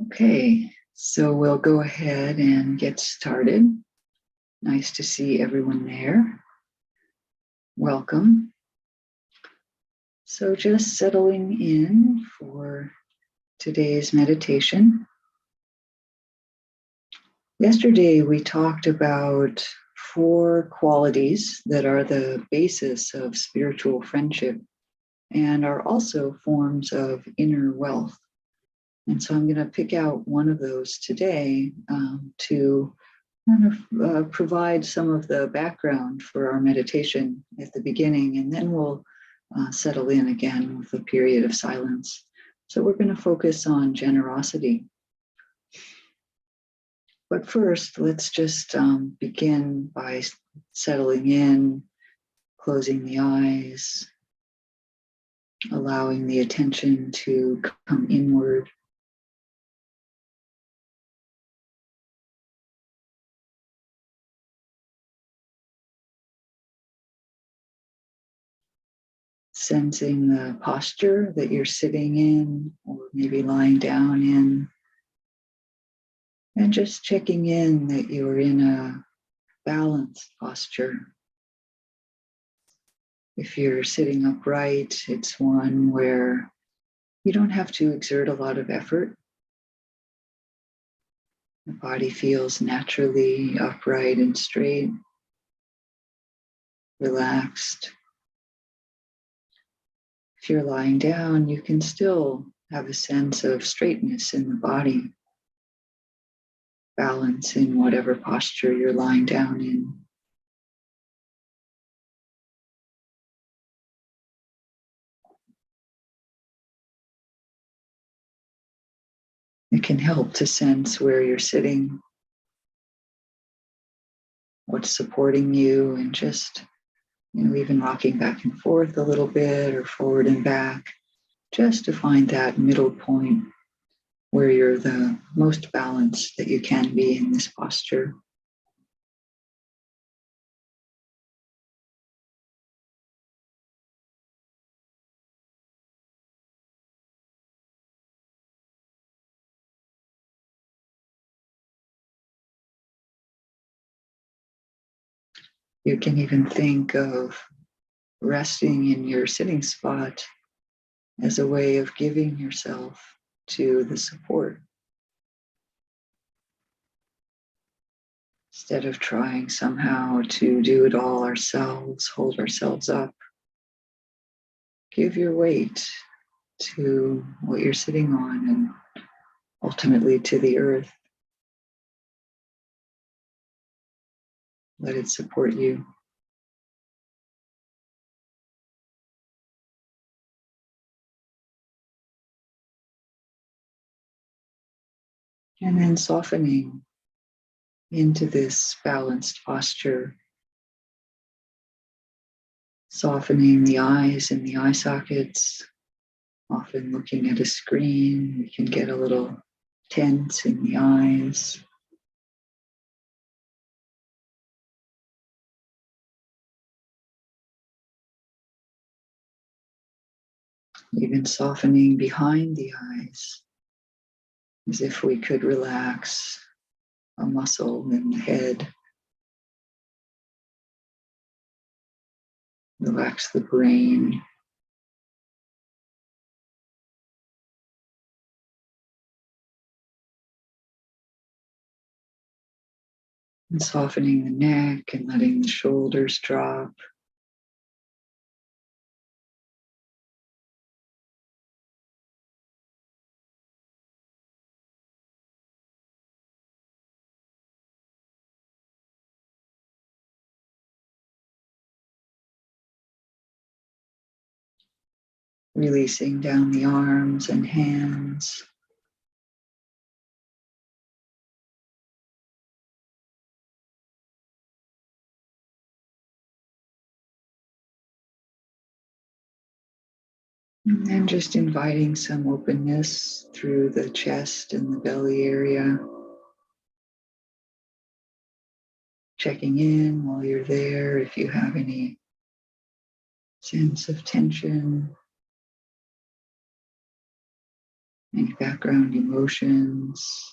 Okay, so we'll go ahead and get started. Nice to see everyone there. Welcome. So just settling in for today's meditation. Yesterday we talked about 4 qualities that are the basis of spiritual friendship and are also forms of inner wealth. And so I'm going to pick out one of those today to kind of provide some of the background for our meditation at the beginning, and then we'll settle in again with a period of silence. So we're going to focus on generosity. But first, let's just begin by settling in, closing the eyes, allowing the attention to come inward. Sensing the posture that you're sitting in or maybe lying down in, and just checking in that you're in a balanced posture. If you're sitting upright, it's one where you don't have to exert a lot of effort. The body feels naturally upright and straight, relaxed. If you're lying down, you can still have a sense of straightness in the body, balance in whatever posture you're lying down in. It can help to sense where you're sitting, what's supporting you, and just, even rocking back and forth a little bit or forward and back, just to find that middle point where you're the most balanced that you can be in this posture. You can even think of resting in your sitting spot as a way of giving yourself to the support. Instead of trying somehow to do it all ourselves, hold ourselves up, give your weight to what you're sitting on and ultimately to the earth. Let it support you. And then softening into this balanced posture, softening the eyes and the eye sockets. Often looking at a screen, we can get a little tense in the eyes. Even softening behind the eyes, as if we could relax a muscle in the head, relax the brain. And softening the neck and letting the shoulders drop. Releasing down the arms and hands. And then just inviting some openness through the chest and the belly area. Checking in while you're there if you have any sense of tension. any background emotions,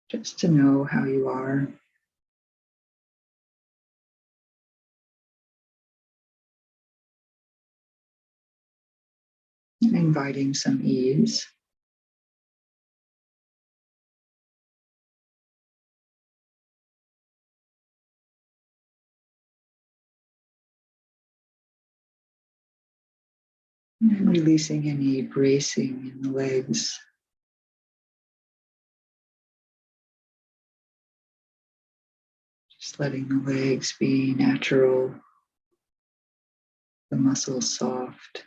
just to know how you are. Inviting some ease. And releasing any bracing in the legs. Just letting the legs be natural, the muscles soft.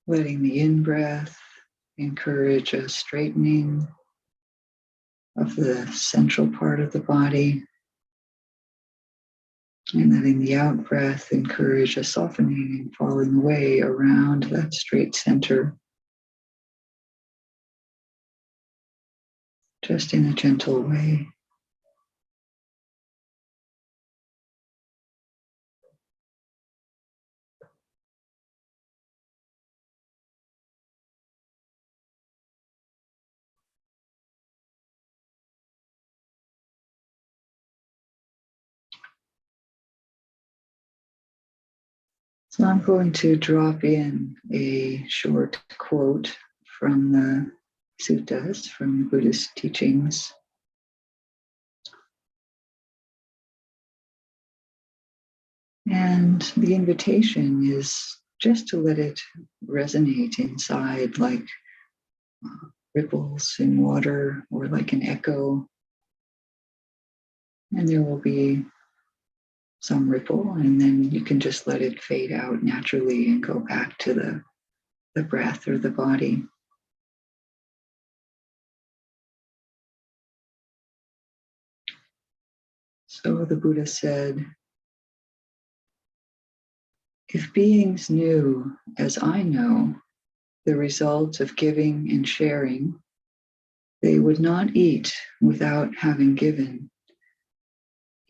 Letting the in-breath encourage a straightening of the central part of the body. And letting the out-breath encourage a softening and falling away around that straight center. Just in a gentle way. So I'm going to drop in a short quote from the suttas, from the Buddhist teachings. And the invitation is just to let it resonate inside like ripples in water or like an echo. And there will be some ripple, and then you can just let it fade out naturally and go back to the breath or the body. So the Buddha said, if beings knew, as I know, the result of giving and sharing, they would not eat without having given,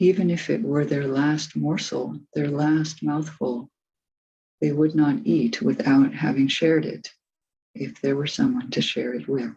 even if it were their last morsel, their last mouthful. They would not eat without having shared it, if there were someone to share it with.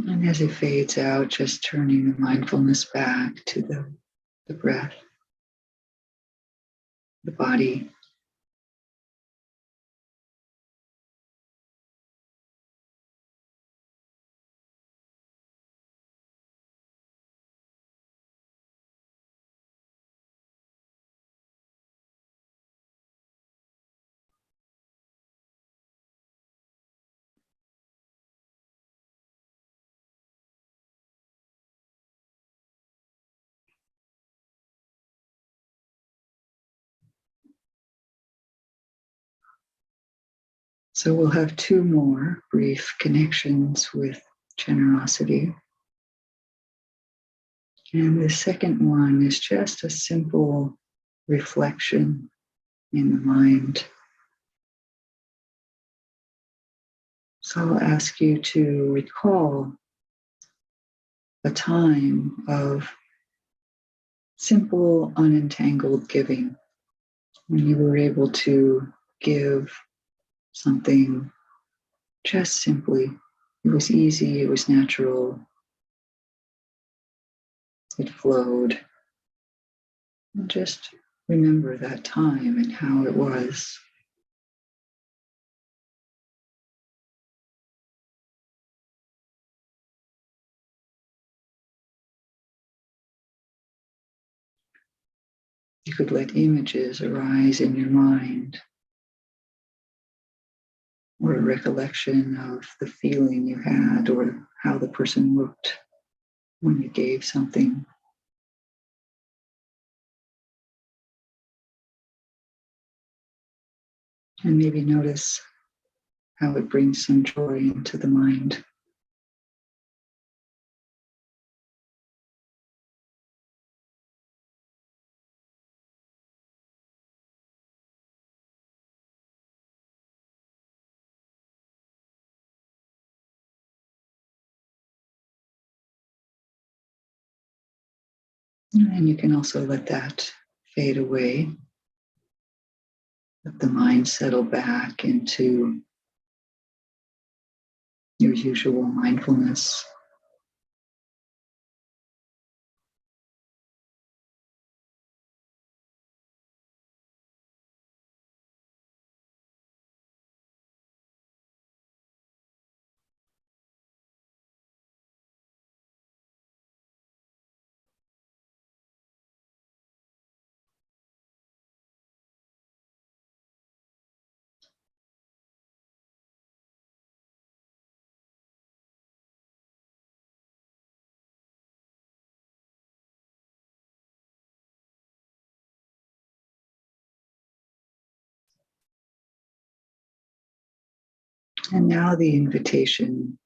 And as it fades out, just turning the mindfulness back to the breath, the body. So we'll have two more brief connections with generosity. And the second one is just a simple reflection in the mind. So I'll ask you to recall a time of simple, unentangled giving, when you were able to give something just simply. It was easy, it was natural, it flowed. And just remember that time and how it was. You could let images arise in your mind. or a recollection of the feeling you had or how the person looked when you gave something. And maybe notice how it brings some joy into the mind. And you can also let that fade away. Let the mind settle back into your usual mindfulness. And now the invitation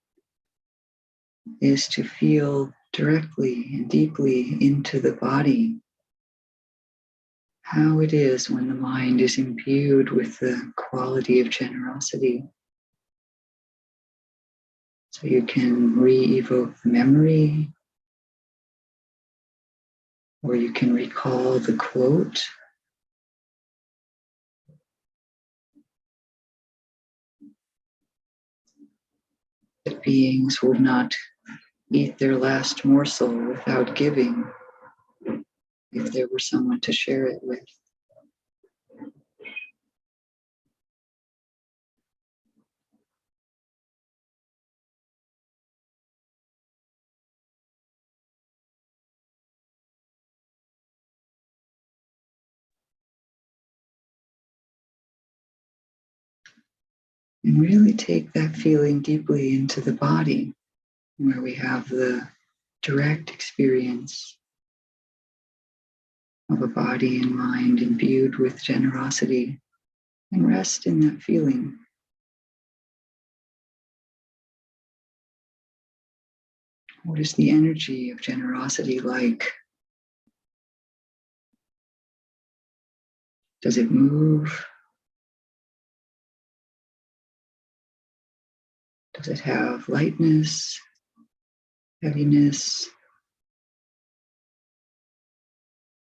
is to feel directly and deeply into the body how it is when the mind is imbued with the quality of generosity. So you can re-evoke the memory, or you can recall the quote. That beings would not eat their last morsel without giving if there were someone to share it with. And really take that feeling deeply into the body, where we have the direct experience of a body and mind imbued with generosity, and rest in that feeling. What is the energy of generosity like? Does it move? Does it have lightness, heaviness,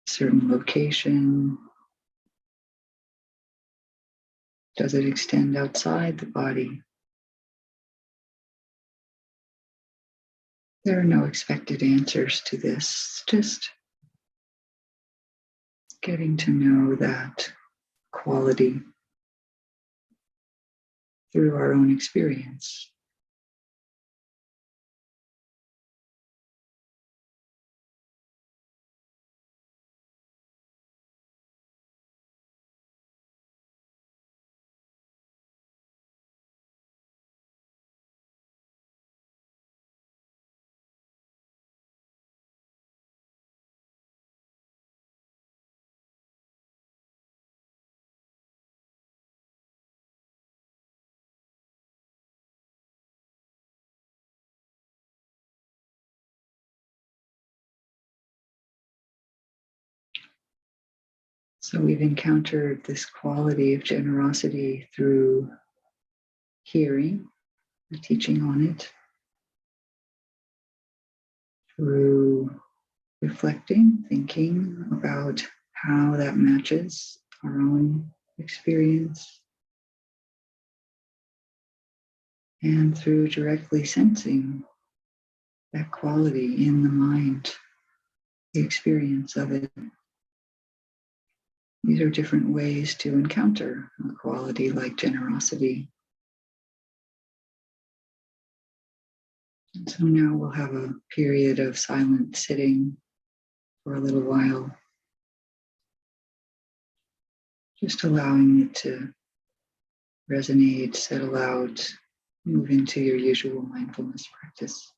certain location? Does it extend outside the body? There are no expected answers to this, just getting to know that quality through our own experience. So we've encountered this quality of generosity through hearing, the teaching on it, through reflecting, thinking about how that matches our own experience, and through directly sensing that quality in the mind, the experience of it. These are different ways to encounter a quality like generosity. And so now we'll have a period of silent sitting for a little while, just allowing it to resonate, settle out, move into your usual mindfulness practice.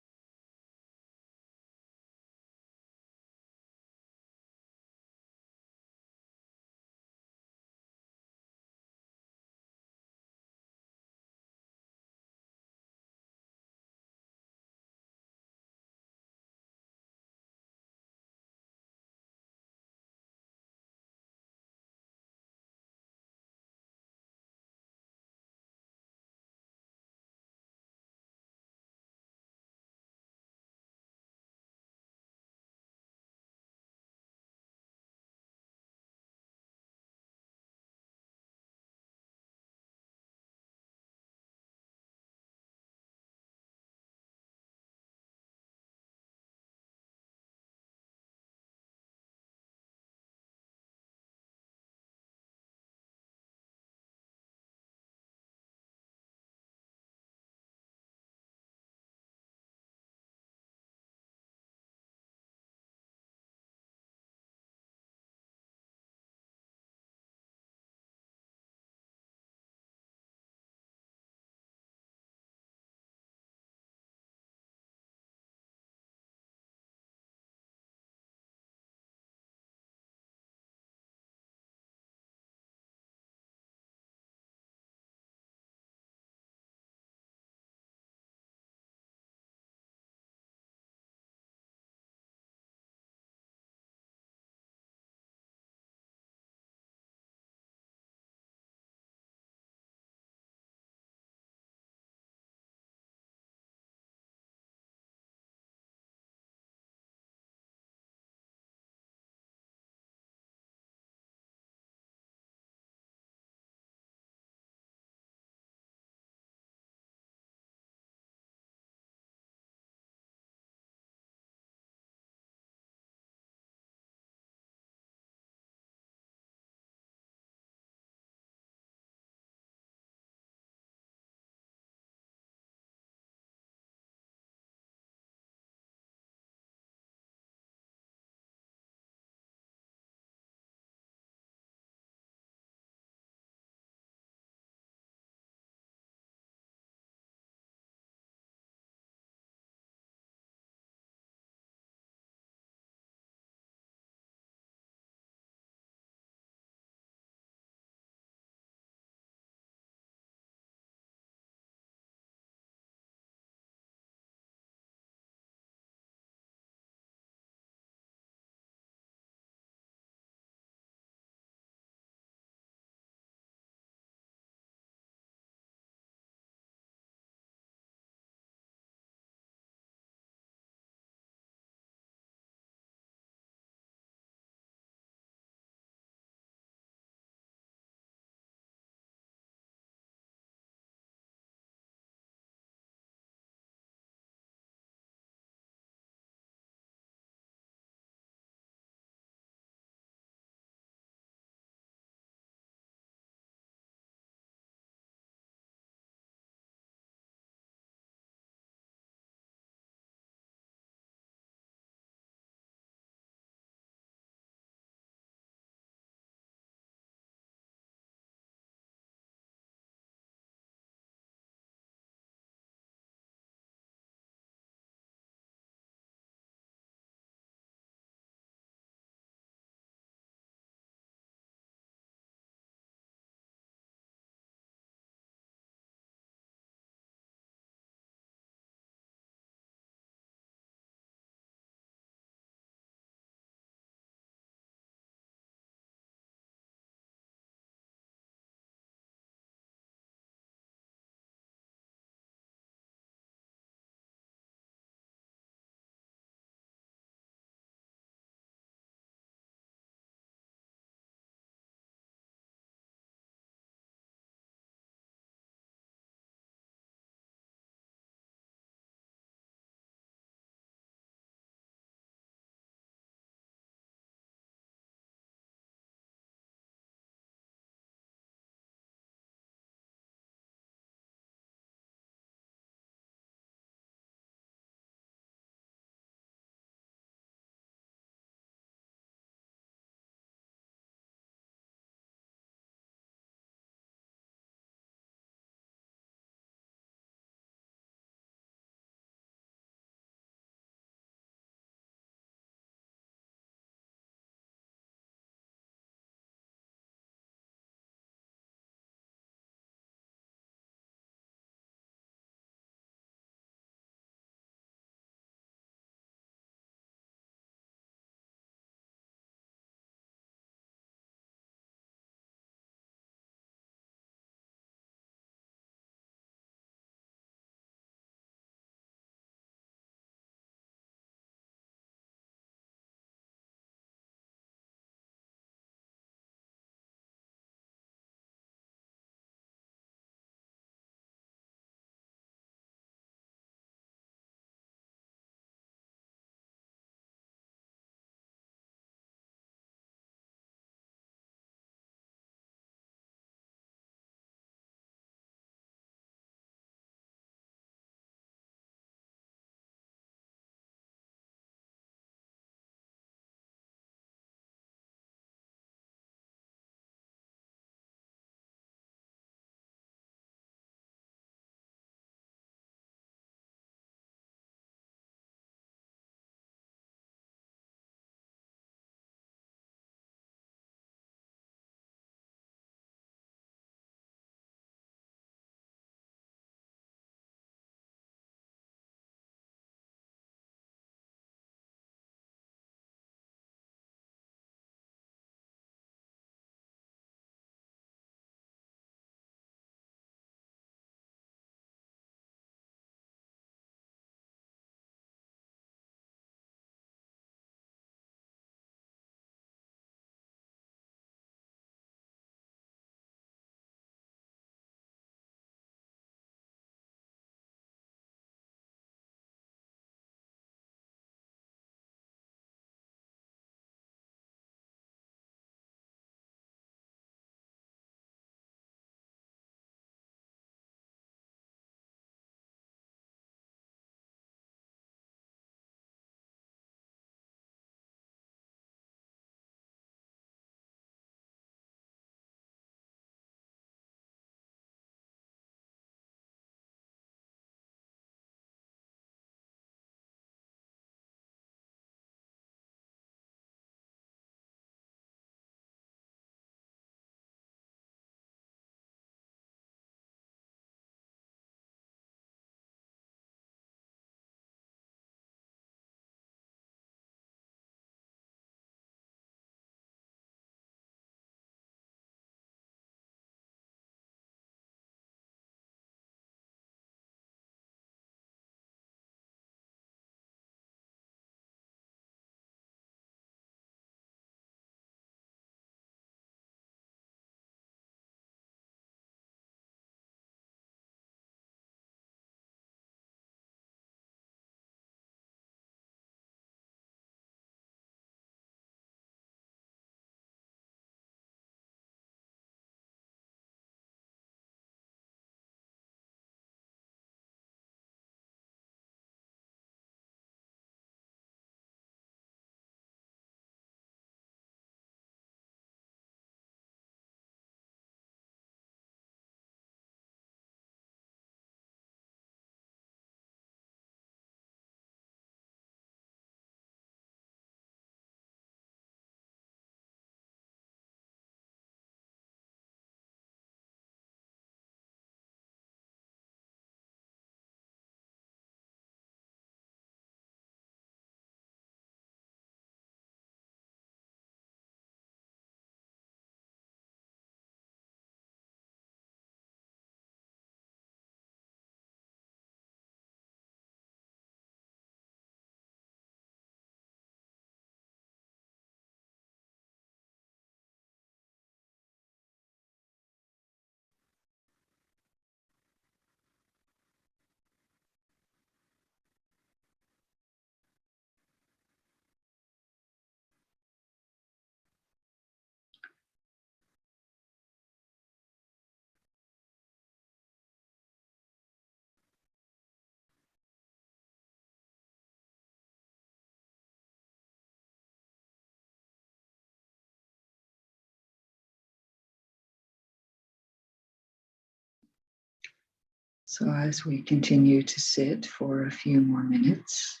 So as we continue to sit for a few more minutes,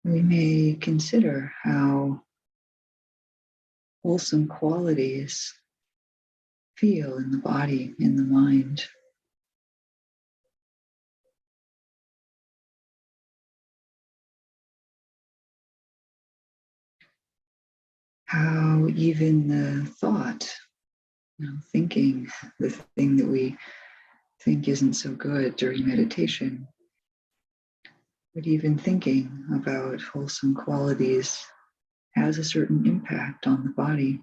we may consider how wholesome qualities feel in the body, in the mind. How even the thought, thinking the thing that we think isn't so good during meditation, but even thinking about wholesome qualities has a certain impact on the body.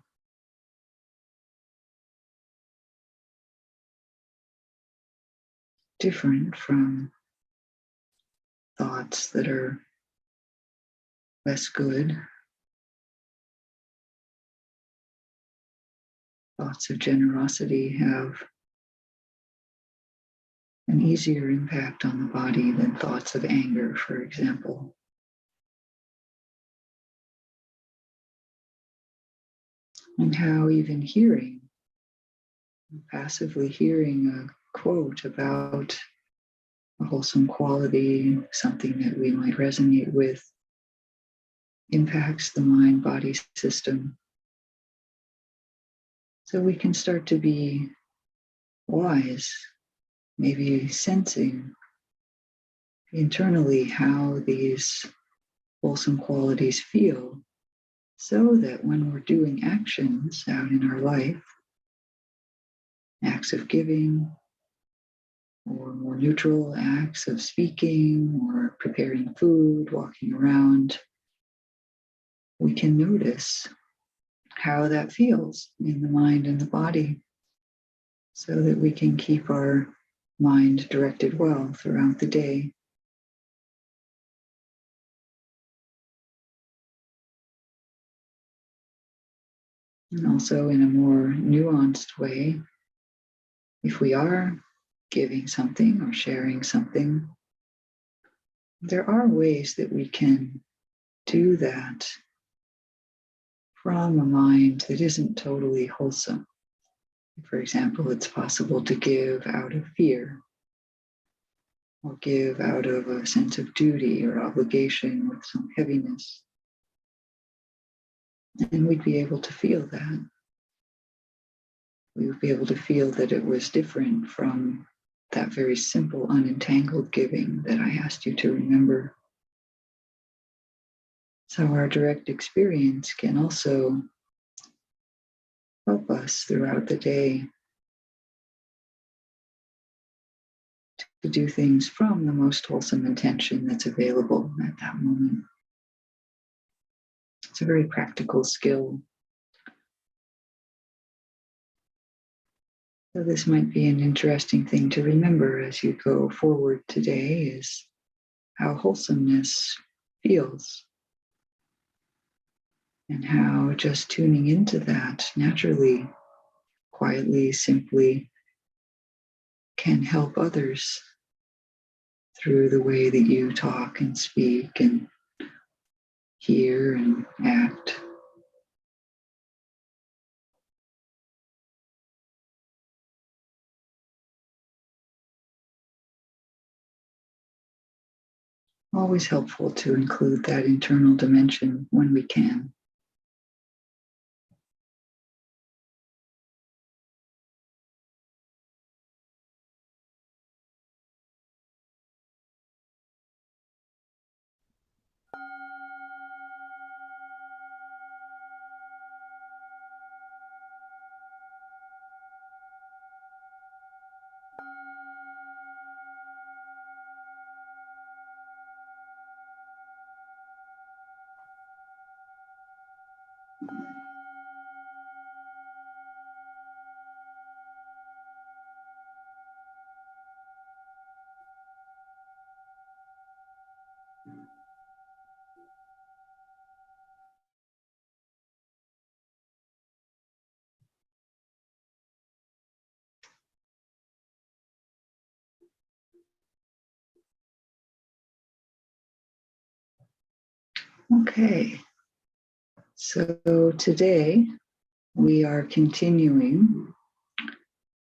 Different from thoughts that are less good. Thoughts of generosity have an easier impact on the body than thoughts of anger, for example. And how even passively hearing a quote about a wholesome quality, something that we might resonate with, impacts the mind-body system. So we can start to be wise, maybe sensing internally how these wholesome qualities feel, so that when we're doing actions out in our life, acts of giving, or more neutral acts of speaking or preparing food, walking around, we can notice how that feels in the mind and the body so that we can keep our mind directed well throughout the day. And also in a more nuanced way, if we are giving something or sharing something, there are ways that we can do that from a mind that isn't totally wholesome. For example, it's possible to give out of fear, or give out of a sense of duty or obligation with some heaviness. And we'd be able to feel that. We would be able to feel that it was different from that very simple, unentangled giving that I asked you to remember. So our direct experience can also help us throughout the day to do things from the most wholesome intention that's available at that moment. It's a very practical skill. So this might be an interesting thing to remember as you go forward today, is how wholesomeness feels and how just tuning into that naturally, quietly, simply can help others through the way that you talk and speak and hear and act. Always helpful to include that internal dimension when we can. Okay, so today we are continuing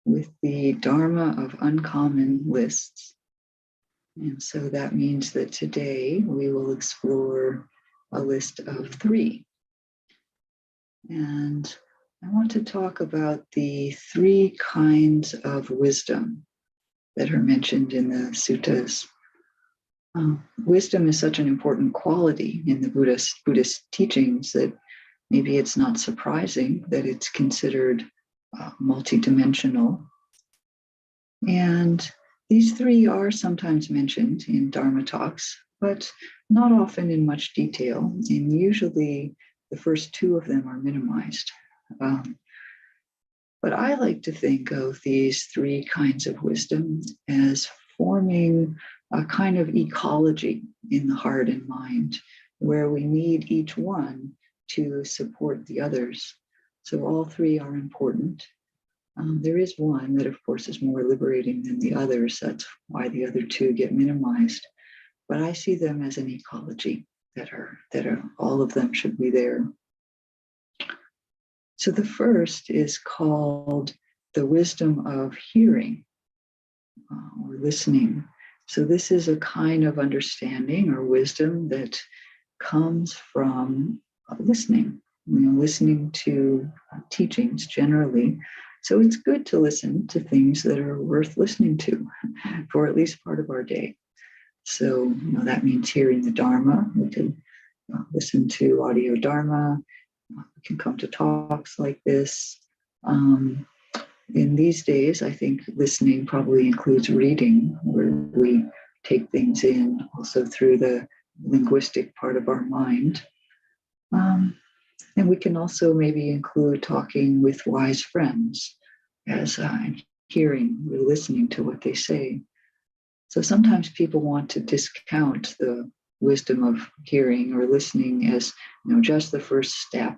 with the Dharma of Uncommon Lists. And so that means that today we will explore a list of 3. And I want to talk about the 3 kinds of wisdom that are mentioned in the suttas. Wisdom is such an important quality in the Buddhist teachings that maybe it's not surprising that it's considered multidimensional. And these 3 are sometimes mentioned in Dharma talks, but not often in much detail. And usually the first 2 of them are minimized. But I like to think of these 3 kinds of wisdom as forming a kind of ecology in the heart and mind, where we need each one to support the others. So all 3 are important. There is one that, of course, is more liberating than the others. That's why the other 2 get minimized. But I see them as an ecology that are all of them should be there. So the first is called the wisdom of hearing or listening. So this is a kind of understanding or wisdom that comes from listening, listening to teachings generally. So it's good to listen to things that are worth listening to for at least part of our day. So that means hearing the Dharma. We can listen to audio Dharma. We can come to talks like this. In these days, I think listening probably includes reading, where we take things in also through the linguistic part of our mind. And we can also maybe include talking with wise friends as hearing, we're listening to what they say. So sometimes people want to discount the wisdom of hearing or listening as just the first step,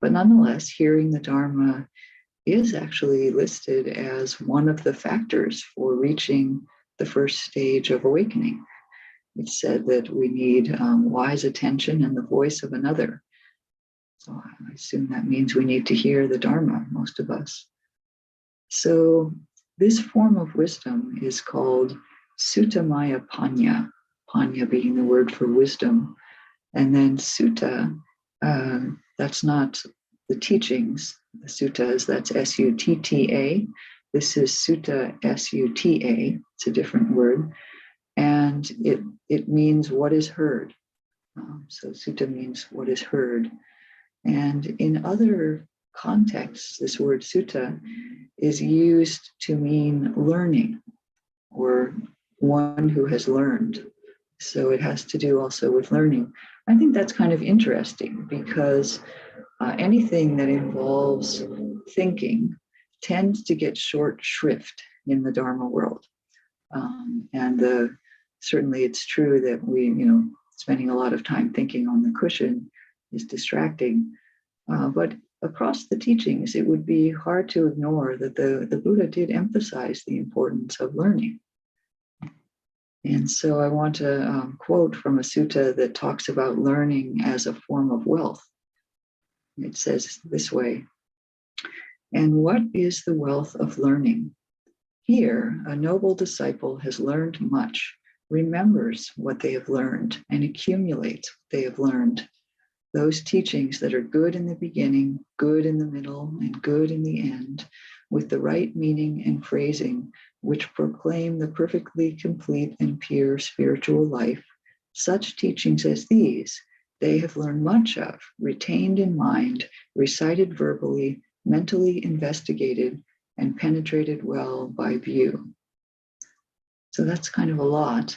but nonetheless, hearing the Dharma is actually listed as one of the factors for reaching the first stage of awakening. It's said that we need wise attention and the voice of another. So I assume that means we need to hear the Dharma, most of us. So this form of wisdom is called Suttamaya Panya, Panya being the word for wisdom. And then Sutta, that's not the teachings, the suttas, that's S-U-T-T-A. This is Sutta, S-U-T-A. It's a different word. And it means what is heard. So sutta means what is heard. And in other contexts, this word sutta is used to mean learning or one who has learned. So it has to do also with learning. I think that's kind of interesting because anything that involves thinking tends to get short shrift in the Dharma world. And certainly it's true that we, spending a lot of time thinking on the cushion is distracting. But across the teachings, it would be hard to ignore that the Buddha did emphasize the importance of learning. And so I want to quote from a sutta that talks about learning as a form of wealth. It says this way, "And what is the wealth of learning? Here, a noble disciple has learned much, remembers what they have learned, and accumulates what they have learned. Those teachings that are good in the beginning, good in the middle, and good in the end, with the right meaning and phrasing, which proclaim the perfectly complete and pure spiritual life, such teachings as these, they have learned much of, retained in mind, recited verbally, mentally investigated, and penetrated well by view." So that's kind of a lot.